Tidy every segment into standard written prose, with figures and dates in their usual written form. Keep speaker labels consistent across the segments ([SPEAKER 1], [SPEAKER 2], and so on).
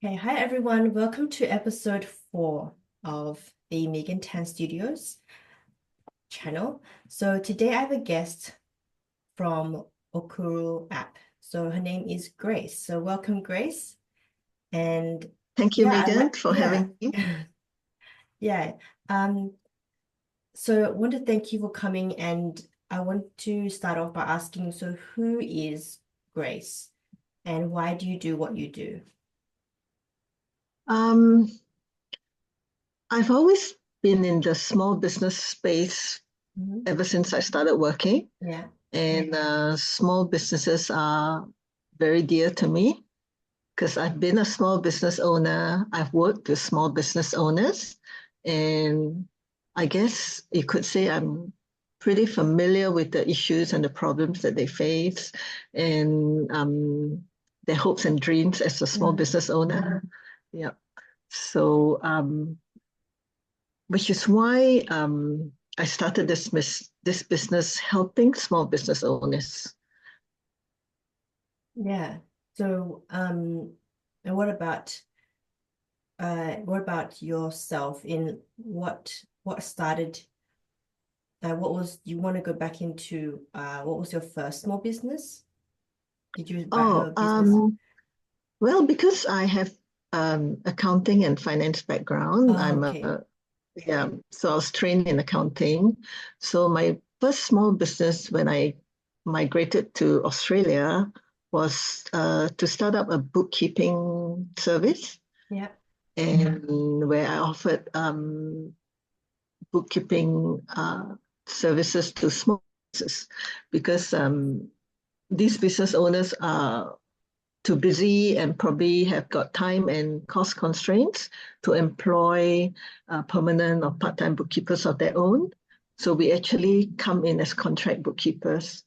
[SPEAKER 1] Okay, hi everyone. Welcome to episode 4 of the Megan Tan Studios channel. So today I have a guest from Okuru App. So her name is Grace. So welcome, Grace. And
[SPEAKER 2] Thank you,
[SPEAKER 1] yeah, I'd
[SPEAKER 2] Megan,
[SPEAKER 1] like
[SPEAKER 2] for having me.
[SPEAKER 1] yeah. Um, so I want to thank you for coming, and I want to start off by asking, so who is Grace and why do you do what you do?
[SPEAKER 2] Um, I've always been in the small business space
[SPEAKER 1] Mhm.
[SPEAKER 2] ever since I started working,
[SPEAKER 1] Yeah.
[SPEAKER 2] and small businesses are very dear to me because I've been a small business owner. I've worked with small business owners, and I guess you could say I'm pretty familiar with the issues and the problems that they face and their hopes and dreams as a small
[SPEAKER 1] Mm.
[SPEAKER 2] business owner. Yeah. So, which is why I started this business helping small business owners.
[SPEAKER 1] Yeah. So, and what about yourself in what started what was you want to go back into what was your first small business? Did you have a
[SPEAKER 2] Oh,
[SPEAKER 1] business?
[SPEAKER 2] well, because I have accounting and finance background,
[SPEAKER 1] Oh,
[SPEAKER 2] I'm
[SPEAKER 1] okay.
[SPEAKER 2] a yeah, so I was trained in accounting. So my first small business when I migrated to Australia was to start up a bookkeeping service,
[SPEAKER 1] Yeah.
[SPEAKER 2] and where I offered bookkeeping services to small businesses because these business owners are too busy and probably have got time and cost constraints to employ permanent or part-time bookkeepers of their own. So we actually come in as contract bookkeepers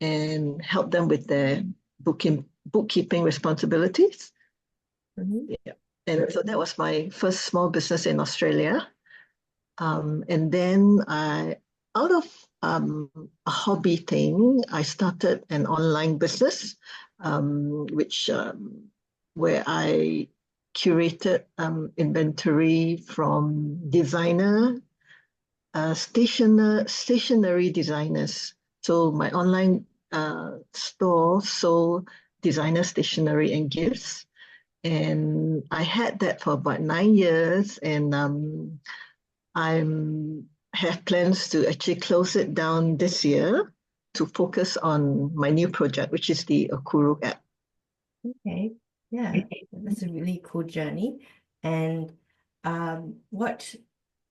[SPEAKER 2] and help them with their bookkeeping responsibilities.
[SPEAKER 1] Hmm.
[SPEAKER 2] Yeah. And so that was my first small business in Australia. And then out of a hobby thing, I started an online business, which where I curated inventory from stationery designers. So my online store sold designer stationery and gifts. And I had that for about 9 years, and I'm have plans to actually close it down this year to focus on my new project, which is the Okuru app.
[SPEAKER 1] Okay. Yeah. That's a really cool journey. And what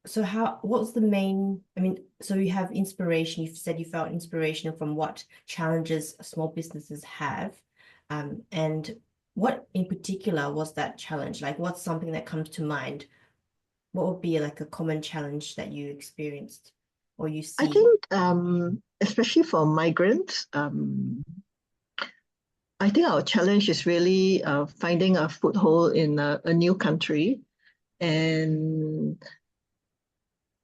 [SPEAKER 1] so what was the main, I mean, so you have inspiration, you've said you felt inspiration from what challenges small businesses have. And what in particular was that challenge? Like what's something that comes to mind? What would be like a common challenge that you experienced or you
[SPEAKER 2] I
[SPEAKER 1] see?
[SPEAKER 2] think, especially for migrants, I think our challenge is really finding a foothold in a new country and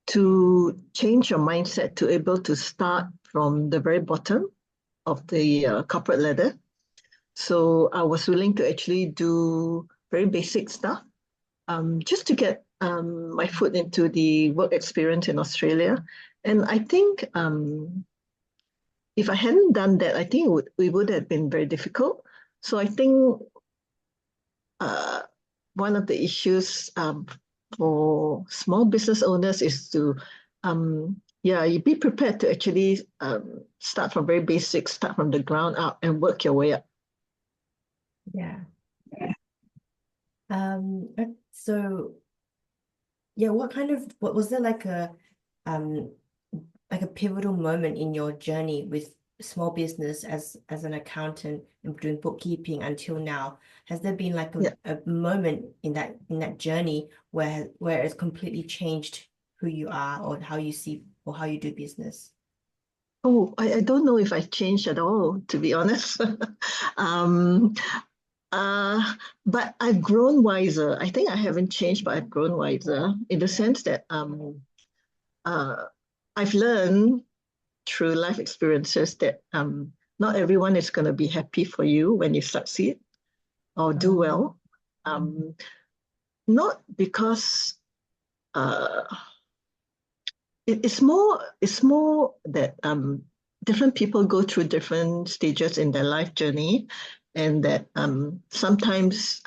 [SPEAKER 2] to change your mindset to able to start from the very bottom of the corporate ladder. So I was willing to actually do very basic stuff just to get my foot into the work experience in Australia. And I think if I hadn't done that, I think it would have been very difficult. So I think uh, one of the issues for small business owners is to, yeah, you be prepared to actually start from very basic, start from the ground up and work your way up.
[SPEAKER 1] Yeah. So yeah, what was there um like a pivotal moment in your journey with small business as an accountant and doing bookkeeping until now? Has there been like
[SPEAKER 2] Yeah.
[SPEAKER 1] a moment in that journey where it's completely changed who you are or how you see or how you do business?
[SPEAKER 2] Oh, I don't know if I changed at all, to be honest. um, uh, but I've grown wiser. I think I haven't changed, but I've grown wiser in the sense that uh, I've learned through life experiences that not everyone is going to be happy for you when you succeed or do
[SPEAKER 1] Um,
[SPEAKER 2] well. Not because it's more that different people go through different stages in their life journey, and that sometimes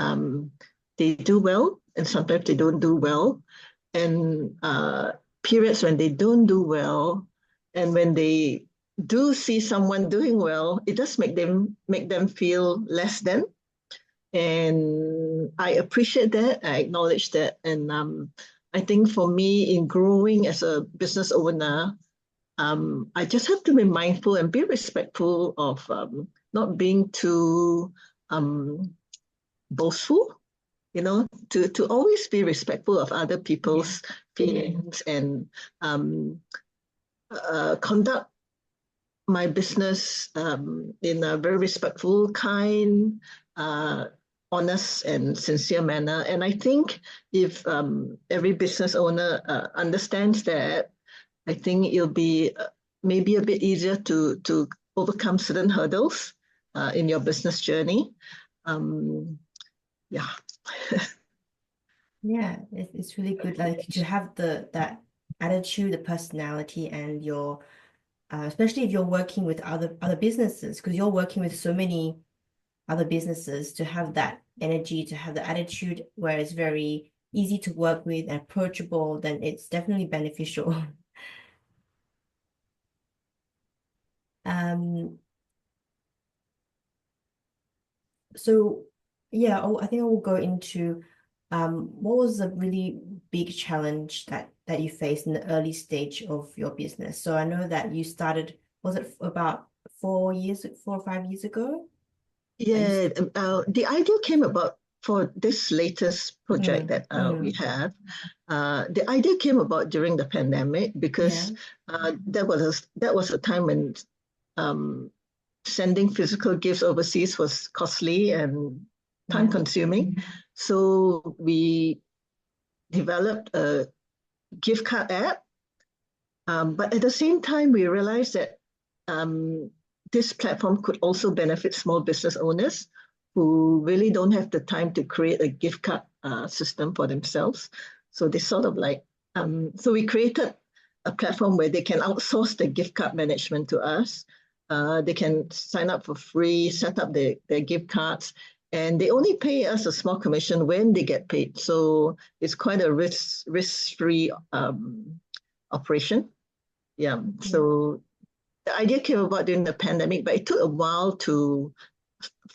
[SPEAKER 2] they do well and sometimes they don't do well, and periods when they don't do well, and when they do see someone doing well, it does make them feel less than. And I appreciate that. I acknowledge that. And I think for me, in growing as a business owner, I just have to be mindful and be respectful of not being too boastful, to always be respectful of other people's feelings, and conduct my business in a very respectful, kind, honest, and sincere manner. And I think if every business owner understands that, I think it'll be maybe a bit easier to overcome certain hurdles in your business journey. Yeah.
[SPEAKER 1] Yeah, it's really good, like to have that attitude, the personality, and your especially if you're working with other businesses, because you're working with so many other businesses, to have that energy, to have the attitude where it's very easy to work with and approachable, then it's definitely beneficial. Um, so yeah, I think I will go into what was a really big challenge that you faced in the early stage of your business? So I know that you started, was it about 4 or 5 years ago?
[SPEAKER 2] Yeah, the idea came about for this latest project that we
[SPEAKER 1] Mm,
[SPEAKER 2] have. The idea came about during the pandemic
[SPEAKER 1] yeah,
[SPEAKER 2] because that was a time when um, sending physical gifts overseas was costly and time
[SPEAKER 1] yeah.
[SPEAKER 2] consuming. So we developed a gift card app. But at the same time, we realized that this platform could also benefit small business owners who really don't have the time to create a gift card system for themselves. So they sort of so we created a platform where they can outsource the gift card management to us. They can sign up for free, set up their gift cards, and they only pay us a small commission when they get paid. So it's quite a risk-free operation. Yeah.
[SPEAKER 1] Yeah.
[SPEAKER 2] So the idea came about during the pandemic, but it took a while to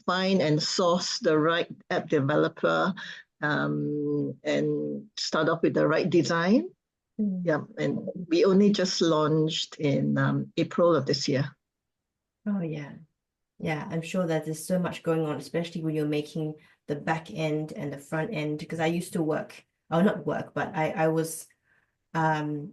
[SPEAKER 2] find and source the right app developer, and start off with the right design.
[SPEAKER 1] Mm.
[SPEAKER 2] Yeah. And we only just launched in April of this year.
[SPEAKER 1] Oh yeah. Yeah, I'm sure that there's so much going on, especially when you're making the back end and the front end. Because I used to work, oh, not work, but I was um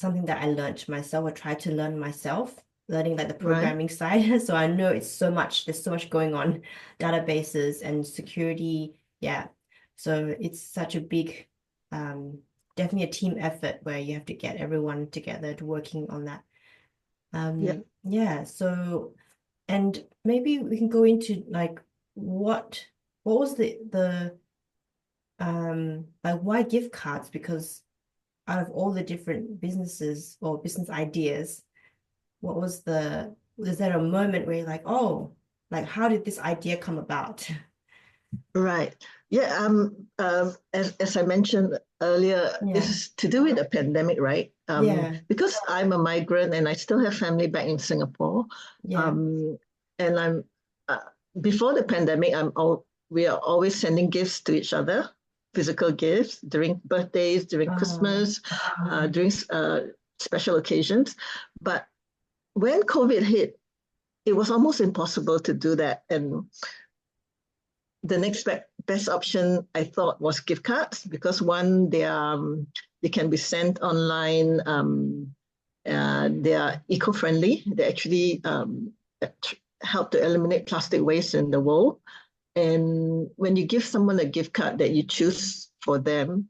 [SPEAKER 1] something that I learned myself, or tried to learn myself, learning like the
[SPEAKER 2] Right.
[SPEAKER 1] programming side. So I know it's so much, there's so much going on, databases and security. Yeah. So it's such a big, definitely a team effort where you have to get everyone together to working on that.
[SPEAKER 2] Yeah.
[SPEAKER 1] Yeah, so and maybe we can go into like what was the like why gift cards? Because out of all the different businesses or business ideas, was there a moment where you're like, oh, like how did this idea come about?
[SPEAKER 2] Right. Yeah. As I mentioned earlier,
[SPEAKER 1] Yeah,
[SPEAKER 2] it's to do with the pandemic, right?
[SPEAKER 1] yeah,
[SPEAKER 2] Because I'm a migrant and I still have family back in Singapore.
[SPEAKER 1] yeah.
[SPEAKER 2] Um, and I'm uh, before the pandemic, we are always sending gifts to each other, physical gifts during birthdays, during
[SPEAKER 1] Oh,
[SPEAKER 2] Christmas, during special occasions. But when COVID hit, it was almost impossible to do that. And the next best option I thought was gift cards, because one, they can be sent online. They are eco-friendly. They actually help to eliminate plastic waste in the world. And when you give someone a gift card that you choose for them,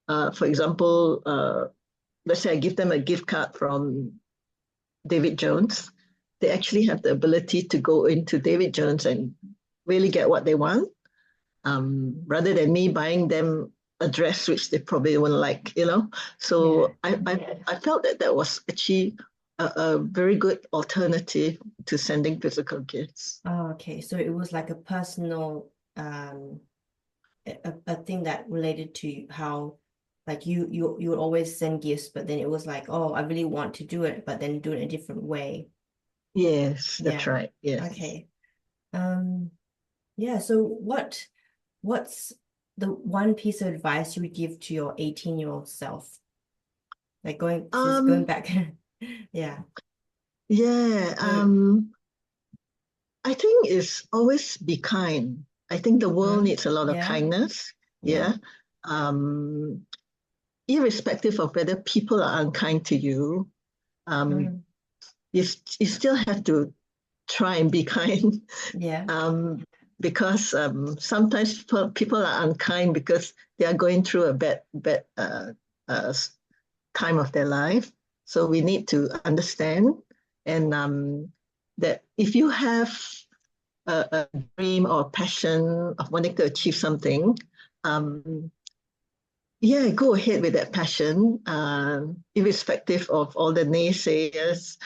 [SPEAKER 2] for example, let's say I give them a gift card from David Jones, they actually have the ability to go into David Jones and really get what they want. rather than me buying them a dress which they probably wouldn't like, you know. So I felt that that was actually a very good alternative to sending physical gifts.
[SPEAKER 1] Oh, okay. So it was like a personal a thing that related to how like you would always send gifts, but then it was like, oh, I really want to do it, but then do it in a different way.
[SPEAKER 2] Yes, that's
[SPEAKER 1] Yeah.
[SPEAKER 2] right. Yes.
[SPEAKER 1] Okay. Yeah, so what's the one piece of advice you would give to your 18-year-old self? Like going
[SPEAKER 2] Um,
[SPEAKER 1] back. Yeah.
[SPEAKER 2] yeah.
[SPEAKER 1] So,
[SPEAKER 2] I think it's always be kind. I think the world needs a lot of
[SPEAKER 1] yeah,
[SPEAKER 2] kindness.
[SPEAKER 1] yeah.
[SPEAKER 2] Yeah. Um, Irrespective of whether people are unkind to you, um,
[SPEAKER 1] Mm,
[SPEAKER 2] you still have to try and be kind.
[SPEAKER 1] yeah.
[SPEAKER 2] um, because sometimes people are unkind because they are going through a bad uh, time of their life. So we need to understand and that if you have a dream or a passion of wanting to achieve something, um, yeah, go ahead with that passion, irrespective of all the naysayers.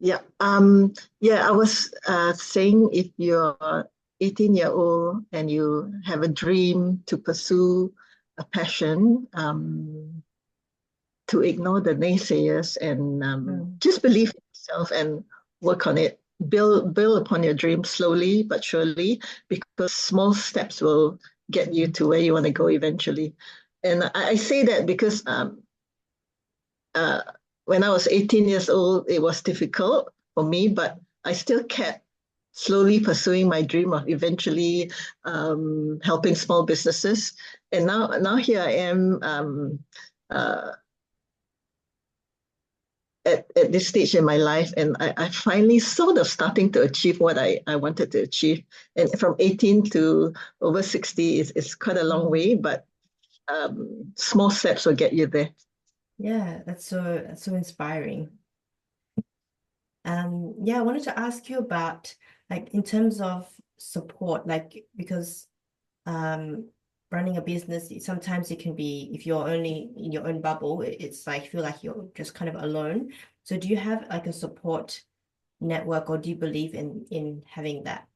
[SPEAKER 2] Yeah, yeah, I was saying if you're 18-year-old and you have a dream to pursue a passion, to ignore the naysayers and
[SPEAKER 1] Mm,
[SPEAKER 2] just believe in yourself and work on it. Build upon your dream slowly but surely, because small steps will get you to where you want to go eventually. And I say that because uh, when I was 18 years old, it was difficult for me, but I still kept slowly pursuing my dream of eventually helping small businesses. And now here I am, uh, at this stage in my life, and I finally sort of starting to achieve what I wanted to achieve. And from 18 to over 60 is quite a long
[SPEAKER 1] mm.
[SPEAKER 2] way, but small steps will get you there.
[SPEAKER 1] Yeah, that's so inspiring. Yeah, I wanted to ask you about like in terms of support, like because um running a business, sometimes it can be if you're only in your own bubble, it's like you feel like you're just kind of alone. So do you have like a support network, or do you believe in having that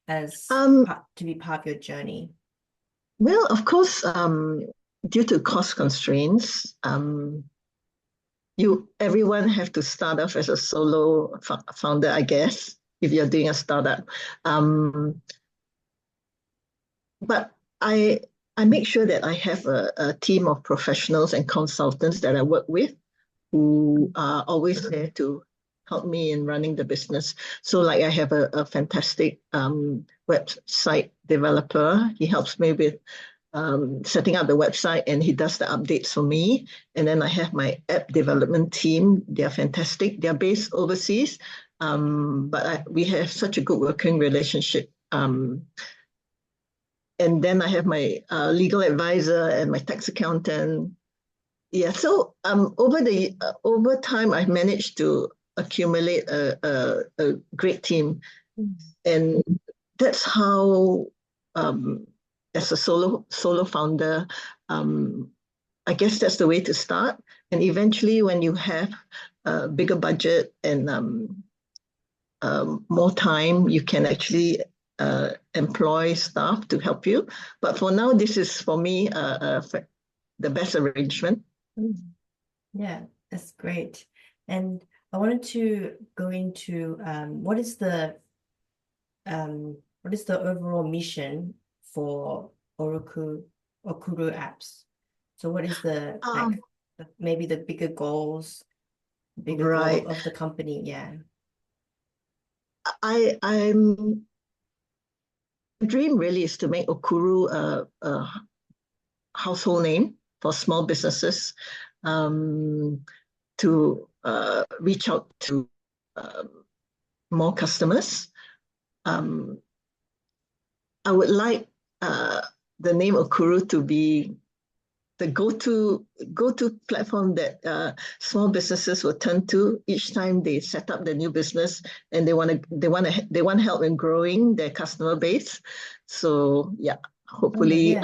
[SPEAKER 1] as
[SPEAKER 2] Um,
[SPEAKER 1] part to be part of your journey?
[SPEAKER 2] well, of course, due to cost constraints, everyone have to start off as a solo founder, I guess, if you're doing a startup. Um, but I I make sure that I have a team of professionals and consultants that I work with who are always there to help me in running the business. So like I have a fantastic website developer. He helps me with setting up the website and he does the updates for me. And then I have my app development team. They're fantastic. They're based overseas, but we have such a good working relationship. And then I have my legal advisor and my tax accountant. Yeah, so over time, I've managed to accumulate a great team,
[SPEAKER 1] Mm.
[SPEAKER 2] and that's how, um, as a solo founder, um, I guess that's the way to start. And eventually, when you have a bigger budget and more time, you can actually employ staff to help you. But for now, this is for me the best arrangement.
[SPEAKER 1] Mm. Yeah, that's great. And I wanted to go into what is the overall mission for Okuru apps? So what is the
[SPEAKER 2] Um,
[SPEAKER 1] like maybe the bigger goal
[SPEAKER 2] right.
[SPEAKER 1] of the company? Yeah.
[SPEAKER 2] I'm dream really is to make Okuru a household name. for small businesses to reach out to more customers. I would like the name Okuru to be the go-to platform that small businesses will turn to each time they set up their new business and they want help in growing their customer base. So yeah, hopefully.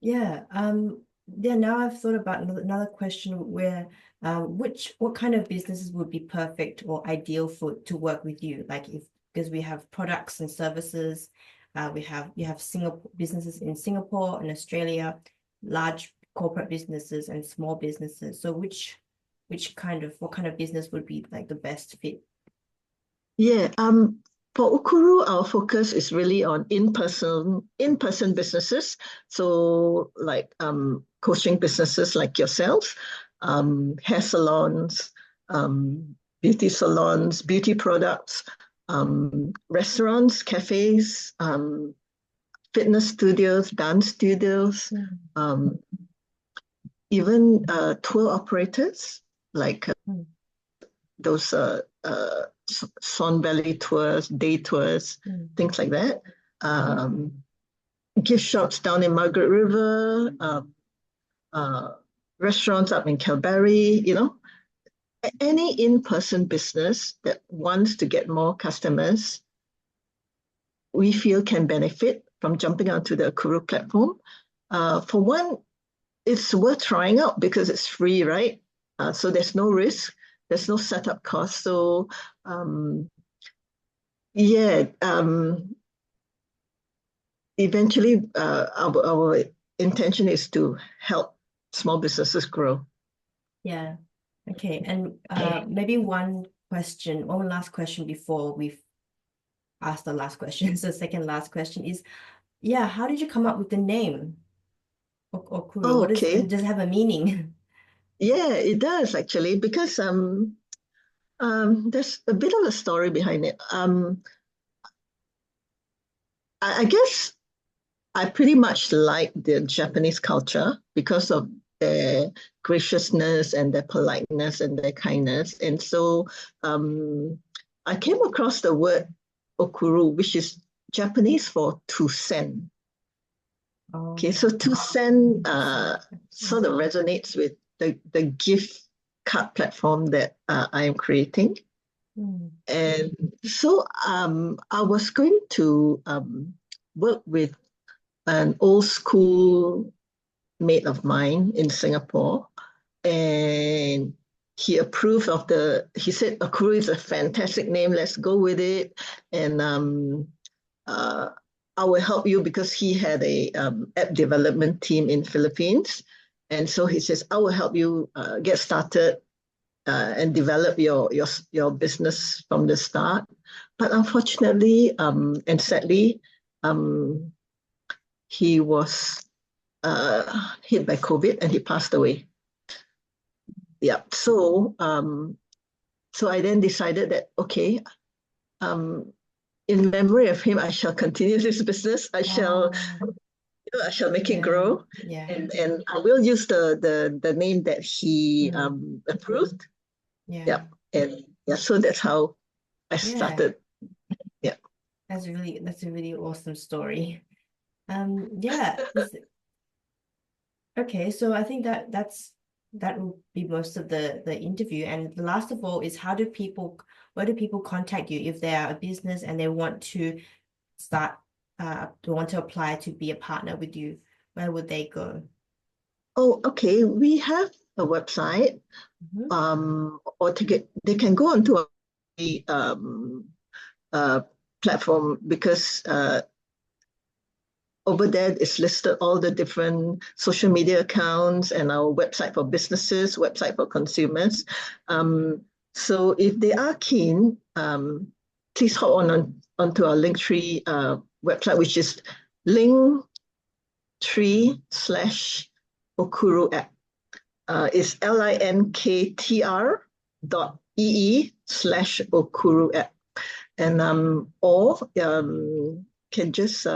[SPEAKER 1] Yeah. Now I've thought about another question where what kind of businesses would be perfect or ideal to work with you? Like because we have products and services, you have Singapore businesses in Singapore and Australia, large corporate businesses and small businesses. So what kind of business would be like the best fit?
[SPEAKER 2] Yeah, for Okuru, our focus is really on in-person businesses. So like coaching businesses like yourself, hair salons, beauty salons, beauty products, restaurants, cafes, fitness studios, dance studios, even tour operators like those Swan Valley tours, day tours, things like that. Gift shops down in Margaret River, restaurants up in Calgary, any in-person business that wants to get more customers, we feel can benefit from jumping onto the Okuru platform. For one, it's worth trying out because it's free, right? So there's no risk. There's no setup cost. So eventually our intention is to help small businesses grow.
[SPEAKER 1] Yeah. Okay. And maybe one last question before we've asked the last question. So second last question is, how did you come up with the name Okuru?
[SPEAKER 2] Oh, okay.
[SPEAKER 1] Does it have a meaning?
[SPEAKER 2] Yeah, it does actually, because there's a bit of a story behind it. I guess I pretty much like the Japanese culture because of their graciousness and their politeness and their kindness. And so I came across the word Okuru, which is Japanese for to send. Okay, so to send sort of resonates with the gift card platform that I am creating. And so I was going to work with an old school mate of mine in Singapore, and he approved of he said, Okuru is a fantastic name, let's go with it. And I will help you, because he had a app development team in Philippines. And so he says, I will help you get started and develop your business from the start. But unfortunately and sadly, he was hit by COVID and he passed away. Yeah. So I then decided that, okay, in memory of him, I shall continue this business. I shall make it grow.
[SPEAKER 1] Yeah.
[SPEAKER 2] And I will use the name that he approved.
[SPEAKER 1] Yeah.
[SPEAKER 2] And so that's how I started. Yeah.
[SPEAKER 1] That's a really awesome story. Okay, so I think that will be most of the interview. And the last of all is where do people contact you if they are a business and they want to apply to be a partner with you? Where would they go?
[SPEAKER 2] Oh, okay. We have a website, or they can go onto a platform, because over there is listed all the different social media accounts and our website for businesses, website for consumers. So if they are keen, please hop onto our Linktree website, which is Linktree/Okuru App. It's linktr.ee/Okuru App. And or can just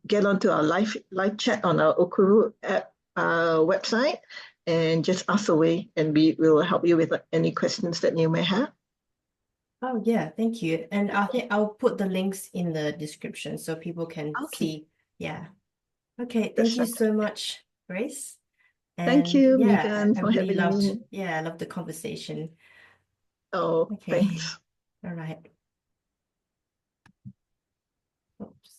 [SPEAKER 2] get onto our live chat on our Okuru app website and just ask away, and we will help you with any questions that you may have.
[SPEAKER 1] Oh yeah, thank you. And I think I'll put the links in the description so people can see. Yeah. Okay, thank you so much, Grace.
[SPEAKER 2] Thank
[SPEAKER 1] And
[SPEAKER 2] you,
[SPEAKER 1] yeah,
[SPEAKER 2] Megan,
[SPEAKER 1] I
[SPEAKER 2] for
[SPEAKER 1] really
[SPEAKER 2] having
[SPEAKER 1] loved,
[SPEAKER 2] me.
[SPEAKER 1] yeah, I loved the conversation.
[SPEAKER 2] Oh,
[SPEAKER 1] Okay.
[SPEAKER 2] thanks.
[SPEAKER 1] All right. Oops.